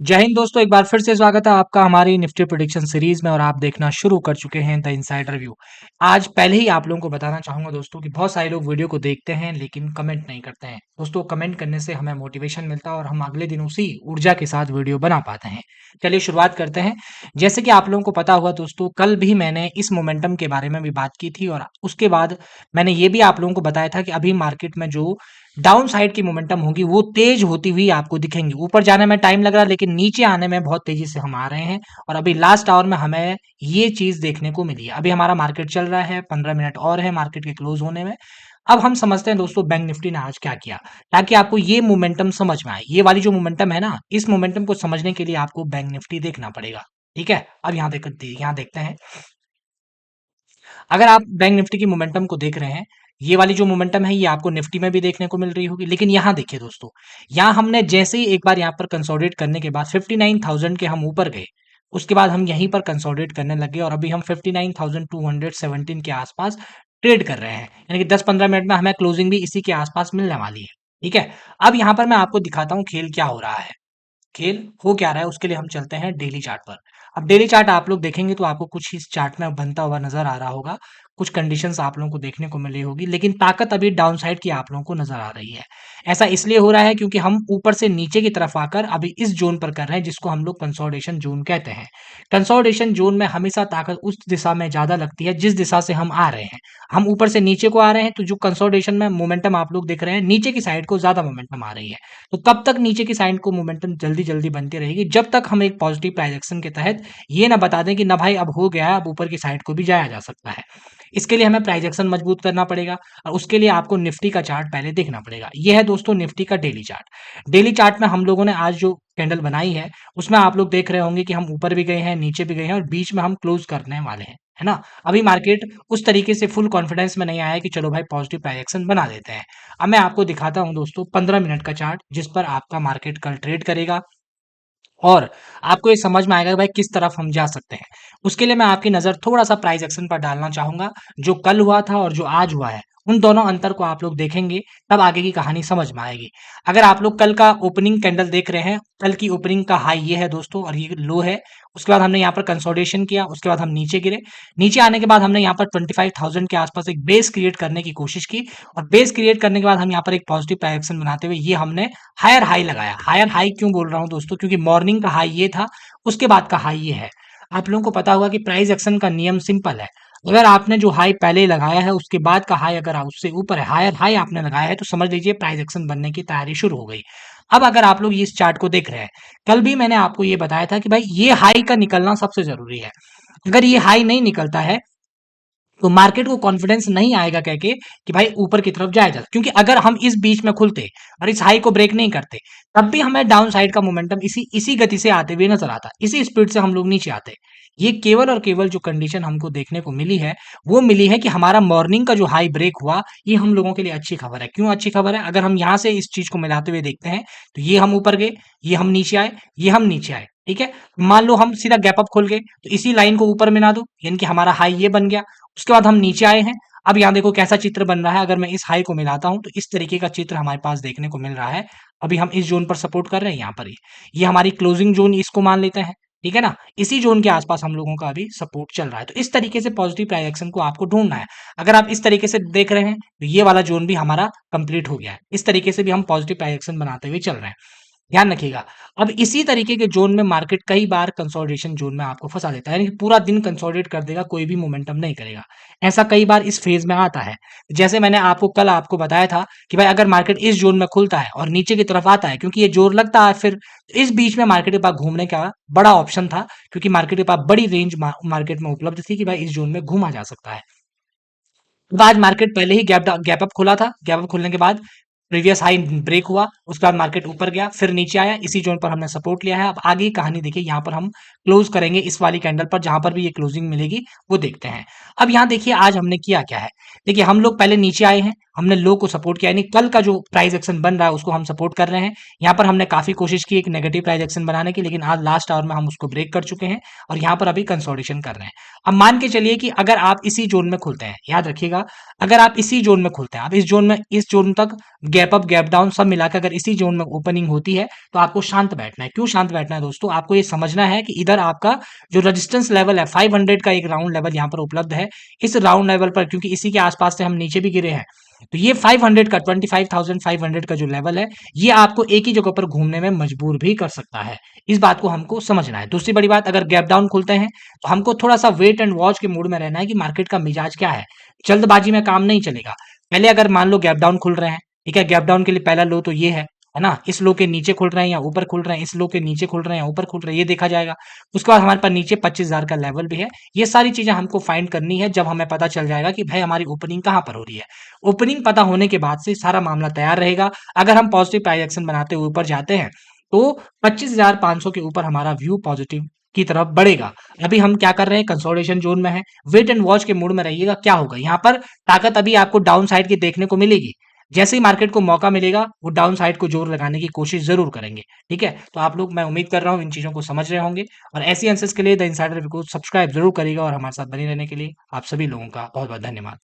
जय हिंद दोस्तों, एक बार फिर से स्वागत है आपका हमारी निफ्टी प्रेडिक्शन सीरीज में और आप देखना शुरू कर चुके हैं द इनसाइडर व्यू। आज पहले ही आप लोगों को बताना चाहूंगा दोस्तों कि बहुत सारे लोग वीडियो को देखते हैं लेकिन कमेंट नहीं करते हैं। दोस्तों कमेंट करने से हमें मोटिवेशन मिलता है और हम अगले दिन उसी ऊर्जा के साथ वीडियो बना पाते हैं। चलिए शुरुआत करते हैं। जैसे कि आप लोगों को पता हुआ दोस्तों, कल भी मैंने इस मोमेंटम के बारे में भी बात की थी और उसके बाद मैंने ये भी आप लोगों को बताया था कि अभी मार्केट में जो डाउन साइड की मोमेंटम होगी वो तेज होती हुई आपको दिखेंगी। ऊपर जाने में टाइम लग रहा है लेकिन नीचे आने में बहुत तेजी से हम आ रहे हैं और अभी लास्ट आवर में हमें ये चीज देखने को मिली है। अभी हमारा मार्केट चल रहा है, 15 मिनट और है मार्केट के क्लोज होने में। अब हम समझते हैं दोस्तों बैंक निफ्टी ने आज क्या किया, ताकि आपको ये मोमेंटम समझ में आए। ये वाली जो मोमेंटम है ना, इस मोमेंटम को समझने के लिए आपको बैंक निफ्टी देखना पड़ेगा। ठीक है, अब यहाँ देखते हैं। अगर आप बैंक निफ्टी की मोमेंटम को देख रहे हैं, ये वाली जो मोमेंटम है ये आपको निफ्टी में भी देखने को मिल रही होगी। लेकिन यहाँ देखिए दोस्तों, यहाँ हमने जैसे ही एक बार यहाँ पर कंसोलिडेट करने के बाद 59,000 के हम ऊपर गए, उसके बाद हम यहीं पर कंसोलिडेट करने लगे और अभी हम 59,217 के आसपास ट्रेड कर रहे हैं। यानी कि 10-15 मिनट में हमें क्लोजिंग भी इसी के आसपास मिलने वाली है। ठीक है, अब यहाँ पर मैं आपको दिखाता हूँ खेल क्या हो रहा है। खेल हो क्या रहा है उसके लिए हम चलते हैं डेली चार्ट पर। अब डेली चार्ट आप लोग देखेंगे तो आपको कुछ इस चार्ट में बनता हुआ नजर आ रहा होगा। कुछ कंडीशंस आप लोगों को देखने को मिली होगी, लेकिन ताकत अभी डाउन साइड की आप लोगों को नजर आ रही है। ऐसा इसलिए हो रहा है क्योंकि हम ऊपर से नीचे की तरफ आकर अभी इस जोन पर कर रहे हैं जिसको हम लोग कंसोलिडेशन जोन कहते हैं। कंसोलिडेशन जोन में हमेशा ताकत उस दिशा में ज्यादा लगती है जिस दिशा से हम आ रहे हैं। हम ऊपर से नीचे को आ रहे हैं तो जो कंसोलिडेशन में मोमेंटम आप लोग देख रहे हैं, नीचे की साइड को ज्यादा मोमेंटम आ रही है। तो कब तक नीचे की साइड को मोमेंटम जल्दी जल्दी बनती रहेगी, जब तक हम एक पॉजिटिव प्राइजेक्शन के तहत ये ना बता दें कि ना भाई अब हो गया है, अब ऊपर की साइड को भी जाया जा सकता है। इसके लिए हमें प्राइजेक्शन मजबूत करना पड़ेगा और उसके लिए आपको निफ्टी का चार्ट पहले देखना पड़ेगा। यह है दोस्तों निफ्टी का डेली चार्ट। डेली चार्ट में हम लोगों ने आज जो कैंडल बनाई है उसमें आप लोग देख रहे होंगे कि हम ऊपर भी गए हैं, नीचे भी गए हैं और बीच में हम क्लोज करने वाले हैं, है ना। अभी मार्केट उस तरीके से फुल कॉन्फिडेंस में नहीं आया है कि चलो भाई पॉजिटिव प्राइजेक्शन बना देते हैं। अब मैं आपको दिखाता हूं दोस्तों 15 मिनट का चार्ट जिस पर आपका मार्केट कल ट्रेड करेगा और आपको ये समझ में आएगा कि भाई किस तरफ हम जा सकते हैं। उसके लिए मैं आपकी नज़र थोड़ा-सा प्राइस एक्शन पर डालना चाहूँगा। जो कल हुआ था और जो आज हुआ है, उन दोनों अंतर को आप लोग देखेंगे, तब आगे की कहानी समझ में आएगी। अगर आप लोग कल का ओपनिंग कैंडल देख रहे हैं, कल की ओपनिंग का हाई ये है दोस्तों और ये लो है। उसके बाद हमने यहाँ पर कंसोलिडेशन किया, उसके बाद हम नीचे गिरे। नीचे आने के बाद हमने यहाँ पर 25,000 के आसपास एक बेस क्रिएट करने की कोशिश की और बेस क्रिएट करने के बाद हम यहाँ पर एक पॉजिटिव प्राइस बनाते हुए ये हमने हायर हाई लगाया। हायर हाई क्यों बोल रहा हूँ दोस्तों, क्योंकि मॉर्निंग का हाई ये था, उसके बाद का हाई ये है। आप लोगों को पता होगा कि प्राइस एक्शन का नियम सिंपल है। अगर आपने जो हाई पहले लगाया है उसके बाद का हाई अगर उससे ऊपर है, हायर हाई आपने लगाया है, तो समझ लीजिए प्राइस एक्शन बनने की तैयारी शुरू हो गई। अब अगर आप लोग इस चार्ट को देख रहे हैं, कल भी मैंने आपको ये बताया था कि भाई ये हाई का निकलना सबसे जरूरी है। अगर ये हाई नहीं निकलता है तो मार्केट को कॉन्फिडेंस नहीं आएगा कह के कि भाई ऊपर की तरफ जाया जाए, क्योंकि अगर हम इस बीच में खुलते और इस हाई को ब्रेक नहीं करते, तब भी हमें डाउन साइड का मोमेंटम इसी इसी गति से आते हुए नजर आता, इसी स्पीड से हम लोग नीचे आते। ये केवल और केवल जो कंडीशन हमको देखने को मिली है वो मिली है कि हमारा मॉर्निंग का जो हाई ब्रेक हुआ, ये हम लोगों के लिए अच्छी खबर है। क्यों अच्छी खबर है? अगर हम यहाँ से इस चीज को मिलाते हुए देखते हैं तो ये हम ऊपर गए, ये हम नीचे आए, ये हम नीचे आए। ठीक है, मान लो हम सीधा गैप अप खोल गए तो इसी लाइन को ऊपर मिला दो, यानी कि हमारा हाई ये बन गया। उसके बाद हम नीचे आए हैं। अब यहाँ देखो कैसा चित्र बन रहा है। अगर मैं इस हाई को मिलाता हूं तो इस तरीके का चित्र हमारे पास देखने को मिल रहा है। अभी हम इस जोन पर सपोर्ट कर रहे हैं, यहाँ पर ये हमारी क्लोजिंग जोन इसको मान लेते हैं। ठीक है ना, इसी जोन के आसपास हम लोगों का अभी सपोर्ट चल रहा है। तो इस तरीके से पॉजिटिव प्राइजेक्शन को आपको ढूंढना है। अगर आप इस तरीके से देख रहे हैं तो ये वाला जोन भी हमारा कंप्लीट हो गया है। इस तरीके से भी हम पॉजिटिव प्राइजेक्शन बनाते हुए चल रहे हैं, ध्यान रखिएगा। अब इसी तरीके के जोन में मार्केट कई बार कंसोलिडेशन जोन में आपको फंसा देता है, यानी कि पूरा दिन कंसोलिडेट कर देगा, कोई भी मोमेंटम नहीं करेगा। ऐसा कई बार इस फेज में आता है। जैसे मैंने आपको बताया था कि भाई अगर मार्केट इस जोन में खुलता है और नीचे की तरफ आता है, क्योंकि ये जोर लगता है, फिर इस बीच में मार्केट के पास घूमने का बड़ा ऑप्शन था, क्योंकि मार्केट के पास बड़ी रेंज मार्केट में उपलब्ध थी कि भाई इस जोन में घूमा जा सकता है। अब आज मार्केट पहले ही गैप अप खुला था। गैप अप खुलने के बाद प्रीवियस हाई ब्रेक हुआ, उसके बाद मार्केट ऊपर गया, फिर नीचे आया, इसी जोन पर हमने सपोर्ट लिया है। अब आगे की कहानी देखिए, यहाँ पर हम क्लोज करेंगे इस वाली कैंडल पर, जहां पर भी ये क्लोजिंग मिलेगी वो देखते हैं। अब यहाँ देखिए आज हमने किया क्या है। देखिए हम लोग पहले नीचे आए हैं, हमने लो को सपोर्ट किया, यानी कल का जो प्राइस एक्शन बन रहा है उसको हम सपोर्ट कर रहे हैं। यहाँ पर हमने काफी कोशिश की एक नेगेटिव प्राइस एक्शन बनाने की, लेकिन आज लास्ट आवर में हम उसको ब्रेक कर चुके हैं और यहाँ पर अभी कंसोलिडेशन कर रहे हैं। अब मान के चलिए कि अगर आप इसी जोन में खुलते हैं, याद रखिएगा, अगर आप इसी जोन में खुलते हैं, आप इस जोन तक गैप अप, गैप डाउन सब मिलाकर अगर इसी जोन में ओपनिंग होती है तो आपको शांत बैठना है। क्यों शांत बैठना है दोस्तों? आपको ये समझना है कि इधर आपका जो रेजिस्टेंस लेवल है 500 का एक राउंड लेवल यहाँ पर उपलब्ध है। इस राउंड लेवल पर क्योंकि इसी के आसपास से हम नीचे भी गिरे हैं, तो ये 500 का 25,500 का जो लेवल है, ये आपको एक ही जगह पर घूमने में मजबूर भी कर सकता है। इस बात को हमको समझना है। दूसरी बड़ी बात, अगर गैप डाउन खुलते हैं तो हमको थोड़ा सा वेट एंड वॉच के मूड में रहना है कि मार्केट का मिजाज क्या है। जल्दबाजी में काम नहीं चलेगा। पहले अगर मान लो गैप डाउन खुल रहे हैं, ठीक है, गैप डाउन के लिए पहला लो तो ये है ना? इस लो के नीचे खुल रहे हैं या ऊपर खुल रहे हैं, इस लो के नीचे खुल रहे हैं या ऊपर खुल रहे हैं, ये देखा जाएगा। उसके बाद हमारे पास नीचे 25,000 का लेवल भी है। ये सारी चीजें हमको फाइंड करनी है जब हमें पता चल जाएगा कि भाई हमारी ओपनिंग कहाँ पर हो रही है। ओपनिंग पता होने के बाद से सारा मामला तैयार रहेगा। अगर हम पॉजिटिव प्राइस एक्शन बनाते हुए ऊपर जाते हैं तो 25,500 के ऊपर हमारा व्यू पॉजिटिव की तरफ बढ़ेगा। अभी हम क्या कर रहे हैं, कंसोलिडेशन जोन में है। वेट एंड वॉच के मूड में रहिएगा, क्या होगा यहाँ पर ताकत अभी आपको डाउन साइड की देखने को मिलेगी। जैसे ही मार्केट को मौका मिलेगा वो डाउन साइड को जोर लगाने की कोशिश जरूर करेंगे। ठीक है, तो आप लोग, मैं उम्मीद कर रहा हूँ इन चीजों को समझ रहे होंगे और ऐसी आंसर्स के लिए द इनसाइडर को सब्सक्राइब जरूर करिएगा और हमारे साथ बने रहने के लिए आप सभी लोगों का बहुत बहुत धन्यवाद।